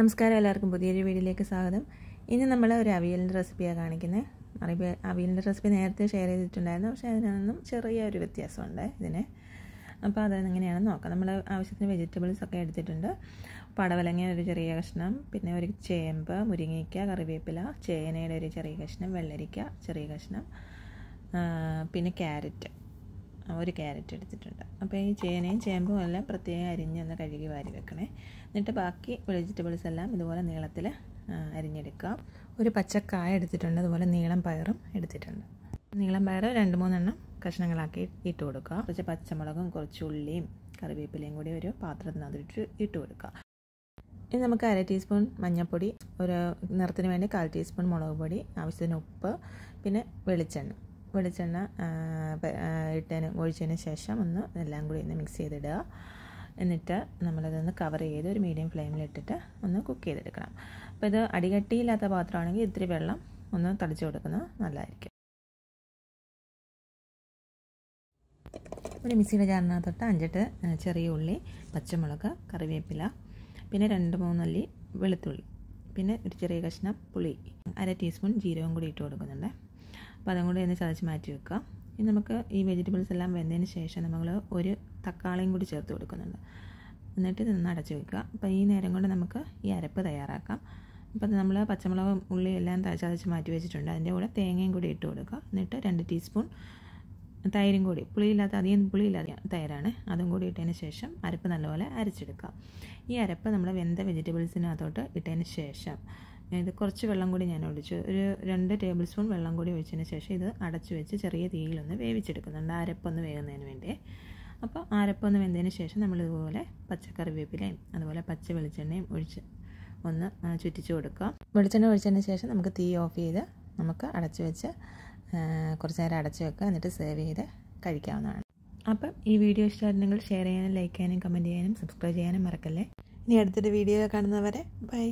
നമസ്കാരം, എല്ലാവർക്കും പുതിയൊരു വീഡിയോയിലേക്ക് സ്വാഗതം. ഇനി നമ്മൾ ഒരു അവിയലിൻ്റെ റെസിപ്പിയാണ് കാണിക്കുന്നത്. അവിയലിൻ്റെ റെസിപ്പി നേരത്തെ ഷെയർ ചെയ്തിട്ടുണ്ടായിരുന്നു, പക്ഷേ അതിനൊന്നും ചെറിയൊരു വ്യത്യാസമുണ്ട് ഇതിന്. അപ്പോൾ അതെങ്ങനെയാണെന്ന് നോക്കാം. നമ്മൾ ആവശ്യത്തിന് വെജിറ്റബിൾസ് ഒക്കെ എടുത്തിട്ടുണ്ട്. പടവലങ്ങ ഒരു ചെറിയ കഷ്ണം, പിന്നെ ഒരു ചേമ്പ്, മുരിങ്ങയ്ക്ക, കറിവേപ്പില, ചേനയുടെ ഒരു ചെറിയ കഷ്ണം, വെള്ളരിക്ക ചെറിയ കഷ്ണം, പിന്നെ ക്യാരറ്റ്, ഒരു ക്യാരറ്റ് എടുത്തിട്ടുണ്ട്. അപ്പോൾ ഈ ചേനയും ചേമ്പും എല്ലാം പ്രത്യേകം അരിഞ്ഞൊന്ന് കഴുകി വാരി വെക്കണേ. എന്നിട്ട് ബാക്കി വെജിറ്റബിൾസ് എല്ലാം ഇതുപോലെ നീളത്തിൽ അരിഞ്ഞെടുക്കുക. ഒരു പച്ചക്കായ എടുത്തിട്ടുണ്ട്, അതുപോലെ നീളം പയറും എടുത്തിട്ടുണ്ട്. നീളം പയർ 2-3 എണ്ണം കഷ്ണങ്ങളാക്കി ഇട്ട് കൊടുക്കുക. കുറച്ച് പച്ചമുളകും കുറച്ച് ഉള്ളിയും കറിവേപ്പിലയും കൂടി ഒരു പാത്രത്തിനകത്തിട്ട് ഇട്ട് കൊടുക്കുക. ഇനി നമുക്ക് 1/2 ടീസ്പൂൺ മഞ്ഞൾപ്പൊടി, ഒരു നിറത്തിന് വേണ്ടി 1/4 ടീസ്പൂൺ മുളക് പൊടി, ആവശ്യത്തിന് ഉപ്പ്, പിന്നെ വെളിച്ചെണ്ണ ഒഴിച്ചതിന് ശേഷം എല്ലാം കൂടി ഒന്ന് മിക്സ് ചെയ്തിടുക. എന്നിട്ട് നമ്മളിതൊന്ന് കവർ ചെയ്ത് ഒരു മീഡിയം ഫ്ലെയിമിലിട്ടിട്ട് ഒന്ന് കുക്ക് ചെയ്തെടുക്കണം. അപ്പോൾ ഇത് അടികട്ടിയില്ലാത്ത പാത്രമാണെങ്കിൽ ഇത്തിരി വെള്ളം ഒന്ന് തളിച്ച് കൊടുക്കുന്നത് നല്ലതായിരിക്കും. ഒരു മിക്സിയുടെ ജാറിനകത്തോട്ട് 5-8 ചെറിയ ഉള്ളി, പച്ചമുളക്, കറിവേപ്പില, പിന്നെ 2-3 അല്ലി വെളുത്തുള്ളി, പിന്നെ ഒരു ചെറിയ കഷ്ണം പുളി, 1/2 ടീസ്പൂൺ ജീരകം കൂടി ഇട്ട് കൊടുക്കുന്നുണ്ട്. അപ്പോൾ അതും കൂടി ഒന്ന് ചതച്ച് മാറ്റി വെക്കുക. ഇനി നമുക്ക് ഈ വെജിറ്റബിൾസ് എല്ലാം വെന്തതിന് ശേഷം നമ്മൾ ഒരു തക്കാളിയും കൂടി ചേർത്ത് കൊടുക്കുന്നുണ്ട്. എന്നിട്ട് ഇത് അടച്ച് വെക്കുക. അപ്പോൾ ഈ നേരം കൊണ്ട് നമുക്ക് ഈ അരപ്പ് തയ്യാറാക്കാം. അപ്പോൾ നമ്മൾ പച്ചമുളകും ഉള്ളി എല്ലാം ചതച്ച് മാറ്റി വെച്ചിട്ടുണ്ട്. അതിൻ്റെ കൂടെ തേങ്ങയും കൂടി ഇട്ട് കൊടുക്കുക. എന്നിട്ട് 2 ടീസ്പൂൺ തൈരും കൂടി, അധികം പുളിയില്ലാത്ത തൈരാണ്, അതും കൂടി ഇട്ടതിന് ശേഷം അരപ്പ് നല്ലപോലെ അരച്ചെടുക്കുക. ഈ അരപ്പ് നമ്മൾ വെന്ത വെജിറ്റബിൾസിനകത്തോട്ട് ഇട്ടതിന് ശേഷം ഇത് കുറച്ച് വെള്ളം കൂടി ഞാൻ ഒഴിച്ചു, ഒരു 2 ടേബിൾ സ്പൂൺ വെള്ളം കൂടി ഒഴിച്ചതിന് ശേഷം ഇത് അടച്ചു വെച്ച് ചെറിയ തീയിലൊന്ന് വേവിച്ചെടുക്കുന്നുണ്ട്, അരപ്പൊന്ന് വേകുന്നതിന് വേണ്ടി. അപ്പോൾ അരപ്പൊന്ന് വെന്തതിന് ശേഷം നമ്മളിതുപോലെ പച്ചക്കറിവേപ്പിലയും അതുപോലെ പച്ച വെളിച്ചെണ്ണയും ഒഴിച്ച് ഒന്ന് ചുറ്റിച്ച് കൊടുക്കുക. വെളിച്ചെണ്ണ ഒഴിച്ചതിന് ശേഷം നമുക്ക് തീ ഓഫ് ചെയ്ത് നമുക്ക് അടച്ചു വെച്ച് കുറച്ച് നേരം അടച്ചു വെക്കുക. എന്നിട്ട് സേർവ് ചെയ്ത് കഴിക്കാവുന്നതാണ്. അപ്പം ഈ വീഡിയോ ഇഷ്ടമായിരുന്നെങ്കിൽ ഷെയർ ചെയ്യാനും ലൈക്ക് ചെയ്യാനും കമൻറ്റ് ചെയ്യാനും സബ്സ്ക്രൈബ് ചെയ്യാനും മറക്കല്ലേ. ഇനി അടുത്തൊരു വീഡിയോ കാണുന്നവരെ ബൈ.